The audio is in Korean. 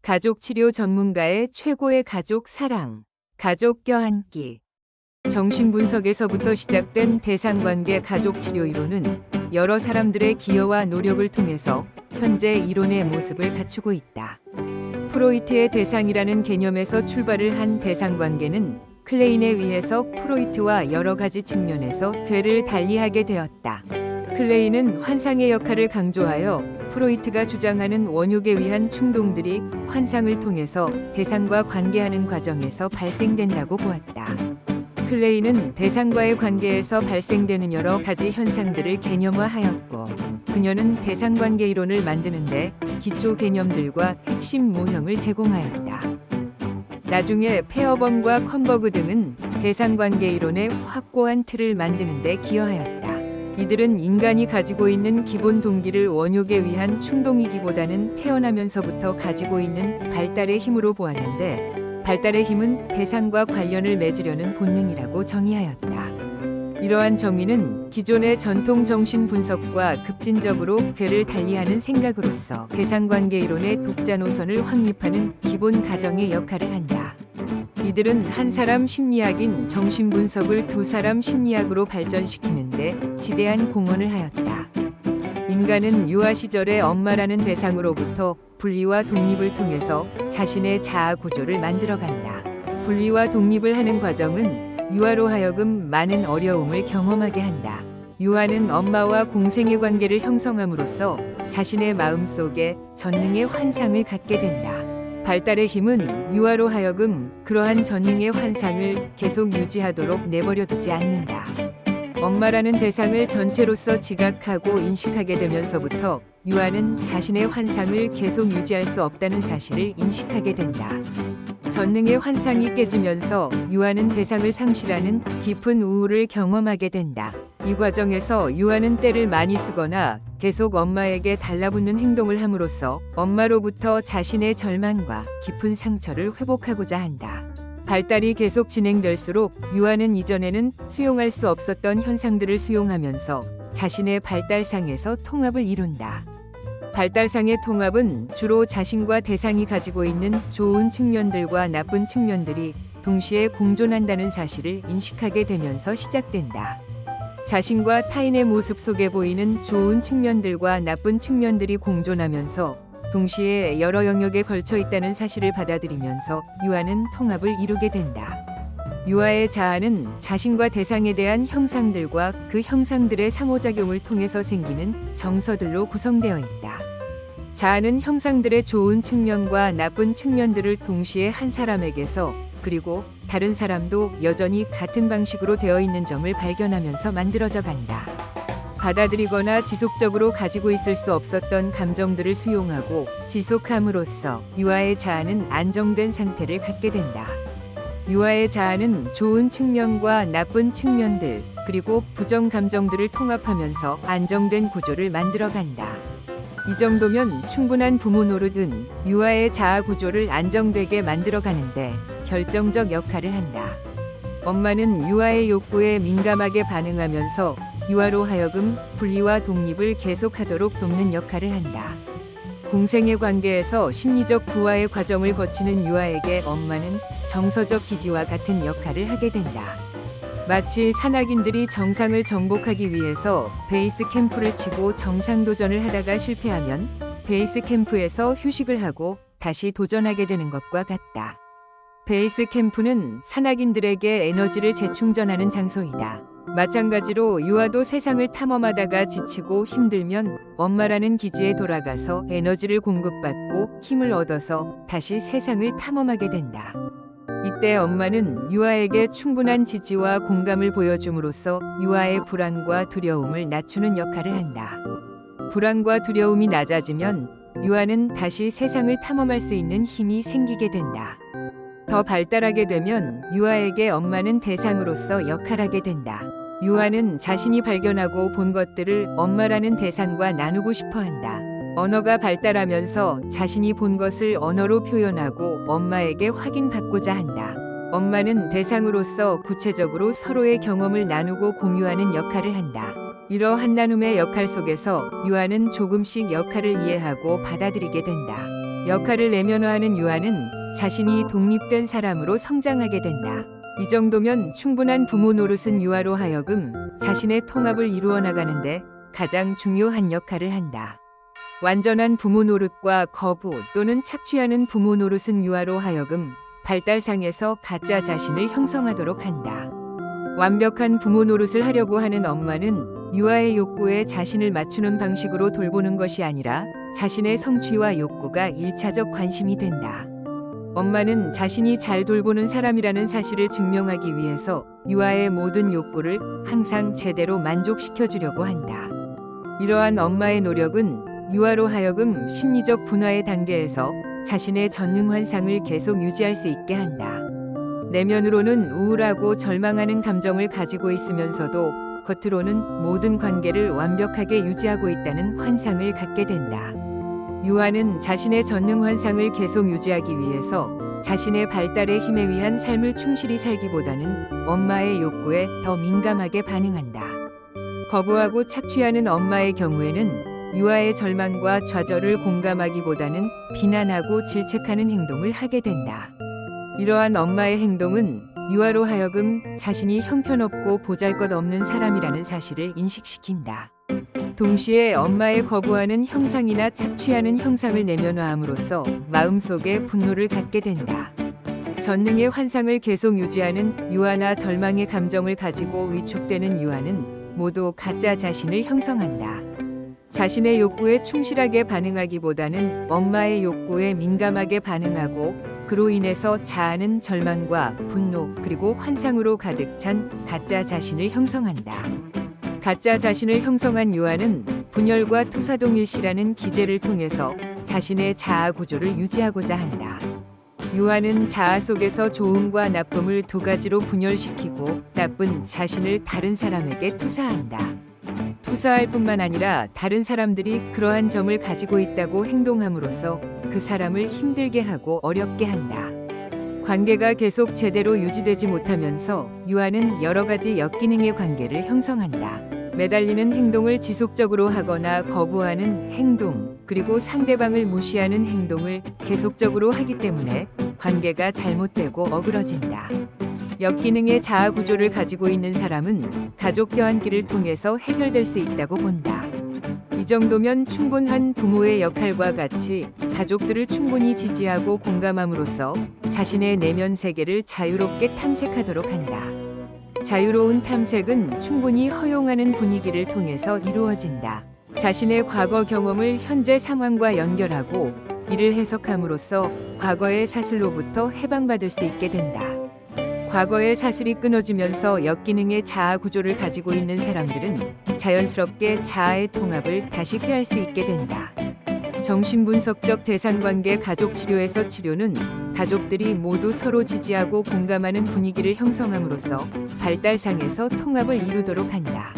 가족 치료 전문가의 최고의 가족 사랑, 가족 껴안기. 정신분석에서부터 시작된 대상관계 가족 치료 이론은 여러 사람들의 기여와 노력을 통해서 현재 이론의 모습을 갖추고 있다. 프로이트의 대상이라는 개념에서 출발을 한 대상관계는 클레인에 의해서 프로이트와 여러 가지 측면에서 궤를 달리하게 되었다. 클레인은 환상의 역할을 강조하여 프로이트가 주장하는 원욕에 의한 충동들이 환상을 통해서 대상과 관계하는 과정에서 발생된다고 보았다. 클레인은 대상과의 관계에서 발생되는 여러 가지 현상들을 개념화하였고, 그녀는 대상관계 이론을 만드는데 기초 개념들과 핵심 모형을 제공하였다. 나중에 페어번과 컨버그 등은 대상관계 이론의 확고한 틀을 만드는 데 기여하였다. 이들은 인간이 가지고 있는 기본 동기를 원욕에 의한 충동이기보다는 태어나면서부터 가지고 있는 발달의 힘으로 보았는데, 발달의 힘은 대상과 관련을 맺으려는 본능이라고 정의하였다. 이러한 정의는 기존의 전통 정신 분석과 급진적으로 궤를 달리하는 생각으로서 대상관계 이론의 독자 노선을 확립하는 기본 가정의 역할을 한다. 이들은 한 사람 심리학인 정신분석을 두 사람 심리학으로 발전시키는데 지대한 공헌을 하였다. 인간은 유아 시절에 엄마라는 대상으로부터 분리와 독립을 통해서 자신의 자아 구조를 만들어간다. 분리와 독립을 하는 과정은 유아로 하여금 많은 어려움을 경험하게 한다. 유아는 엄마와 공생의 관계를 형성함으로써 자신의 마음속에 전능의 환상을 갖게 된다. 발달의 힘은 유아로 하여금 그러한 전능의 환상을 계속 유지하도록 내버려두지 않는다. 엄마라는 대상을 전체로서 지각하고 인식하게 되면서부터 유아는 자신의 환상을 계속 유지할 수 없다는 사실을 인식하게 된다. 전능의 환상이 깨지면서 유아는 대상을 상실하는 깊은 우울을 경험하게 된다. 이 과정에서 유아는 때를 많이 쓰거나 계속 엄마에게 달라붙는 행동을 함으로써 엄마로부터 자신의 절망과 깊은 상처를 회복하고자 한다. 발달이 계속 진행될수록 유아는 이전에는 수용할 수 없었던 현상들을 수용하면서 자신의 발달상에서 통합을 이룬다. 발달상의 통합은 주로 자신과 대상이 가지고 있는 좋은 측면들과 나쁜 측면들이 동시에 공존한다는 사실을 인식하게 되면서 시작된다. 자신과 타인의 모습 속에 보이는 좋은 측면들과 나쁜 측면들이 공존하면서 동시에 여러 영역에 걸쳐 있다는 사실을 받아들이면서 유아는 통합을 이루게 된다. 유아의 자아는 자신과 대상에 대한 형상들과 그 형상들의 상호작용을 통해서 생기는 정서들로 구성되어 있다. 자아는 형상들의 좋은 측면과 나쁜 측면들을 동시에 한 사람에게서 그리고 다른 사람도 여전히 같은 방식으로 되어 있는 점을 발견하면서 만들어져 간다. 받아들이거나 지속적으로 가지고 있을 수 없었던 감정들을 수용하고 지속함으로써 유아의 자아는 안정된 상태를 갖게 된다. 유아의 자아는 좋은 측면과 나쁜 측면들 그리고 부정 감정들을 통합하면서 안정된 구조를 만들어간다. 이 정도면 충분한 부모 노릇은 유아의 자아 구조를 안정되게 만들어가는데 결정적 역할을 한다. 엄마는 유아의 욕구에 민감하게 반응하면서 유아로 하여금 분리와 독립을 계속하도록 돕는 역할을 한다. 공생의 관계에서 심리적 부화의 과정을 거치는 유아에게 엄마는 정서적 기지와 같은 역할을 하게 된다. 마치 산악인들이 정상을 정복하기 위해서 베이스 캠프를 치고 정상 도전을 하다가 실패하면 베이스 캠프에서 휴식을 하고 다시 도전하게 되는 것과 같다. 베이스 캠프는 산악인들에게 에너지를 재충전하는 장소이다. 마찬가지로 유아도 세상을 탐험하다가 지치고 힘들면 엄마라는 기지에 돌아가서 에너지를 공급받고 힘을 얻어서 다시 세상을 탐험하게 된다. 이때 엄마는 유아에게 충분한 지지와 공감을 보여줌으로써 유아의 불안과 두려움을 낮추는 역할을 한다. 불안과 두려움이 낮아지면 유아는 다시 세상을 탐험할 수 있는 힘이 생기게 된다. 더 발달하게 되면 유아에게 엄마는 대상으로서 역할하게 된다. 유아는 자신이 발견하고 본 것들을 엄마라는 대상과 나누고 싶어 한다. 언어가 발달하면서 자신이 본 것을 언어로 표현하고 엄마에게 확인받고자 한다. 엄마는 대상으로서 구체적으로 서로의 경험을 나누고 공유하는 역할을 한다. 이러한 나눔의 역할 속에서 유아는 조금씩 역할을 이해하고 받아들이게 된다. 역할을 내면화하는 유아는 자신이 독립된 사람으로 성장하게 된다. 이 정도면 충분한 부모 노릇은 유아로 하여금 자신의 통합을 이루어 나가는데 가장 중요한 역할을 한다. 완전한 부모 노릇과 거부 또는 착취하는 부모 노릇은 유아로 하여금 발달상에서 가짜 자신을 형성하도록 한다. 완벽한 부모 노릇을 하려고 하는 엄마는 유아의 욕구에 자신을 맞추는 방식으로 돌보는 것이 아니라 자신의 성취와 욕구가 1차적 관심이 된다. 엄마는 자신이 잘 돌보는 사람이라는 사실을 증명하기 위해서 유아의 모든 욕구를 항상 제대로 만족시켜 주려고 한다. 이러한 엄마의 노력은 유아로 하여금 심리적 분화의 단계에서 자신의 전능 환상을 계속 유지할 수 있게 한다. 내면으로는 우울하고 절망하는 감정을 가지고 있으면서도 겉으로는 모든 관계를 완벽하게 유지하고 있다는 환상을 갖게 된다. 유아는 자신의 전능 환상을 계속 유지하기 위해서 자신의 발달의 힘에 의한 삶을 충실히 살기보다는 엄마의 욕구에 더 민감하게 반응한다. 거부하고 착취하는 엄마의 경우에는 유아의 절망과 좌절을 공감하기보다는 비난하고 질책하는 행동을 하게 된다. 이러한 엄마의 행동은 유아로 하여금 자신이 형편없고 보잘것없는 사람이라는 사실을 인식시킨다. 동시에 엄마의 거부하는 형상이나 착취하는 형상을 내면화함으로써 마음속에 분노를 갖게 된다. 전능의 환상을 계속 유지하는 유아나 절망의 감정을 가지고 위축되는 유아는 모두 가짜 자신을 형성한다. 자신의 욕구에 충실하게 반응하기보다는 엄마의 욕구에 민감하게 반응하고 그로 인해서 자아는 절망과 분노 그리고 환상으로 가득 찬 가짜 자신을 형성한다. 가짜 자신을 형성한 유아는 분열과 투사동일시라는 기제를 통해서 자신의 자아 구조를 유지하고자 한다. 유아는 자아 속에서 좋음과 나쁨을 두 가지로 분열시키고 나쁜 자신을 다른 사람에게 투사한다. 투사할 뿐만 아니라 다른 사람들이 그러한 점을 가지고 있다고 행동함으로써 그 사람을 힘들게 하고 어렵게 한다. 관계가 계속 제대로 유지되지 못하면서 유아는 여러 가지 역기능의 관계를 형성한다. 매달리는 행동을 지속적으로 하거나 거부하는 행동, 그리고 상대방을 무시하는 행동을 계속적으로 하기 때문에 관계가 잘못되고 어그러진다. 역기능의 자아 구조를 가지고 있는 사람은 가족 껴안기를 통해서 해결될 수 있다고 본다. 이 정도면 충분한 부모의 역할과 같이 가족들을 충분히 지지하고 공감함으로써 자신의 내면 세계를 자유롭게 탐색하도록 한다. 자유로운 탐색은 충분히 허용하는 분위기를 통해서 이루어진다. 자신의 과거 경험을 현재 상황과 연결하고 이를 해석함으로써 과거의 사슬로부터 해방받을 수 있게 된다. 과거의 사슬이 끊어지면서 역기능의 자아 구조를 가지고 있는 사람들은 자연스럽게 자아의 통합을 다시 꾀할 수 있게 된다. 정신분석적 대상관계 가족 치료에서 치료는 가족들이 모두 서로 지지하고 공감하는 분위기를 형성함으로써 발달상에서 통합을 이루도록 한다.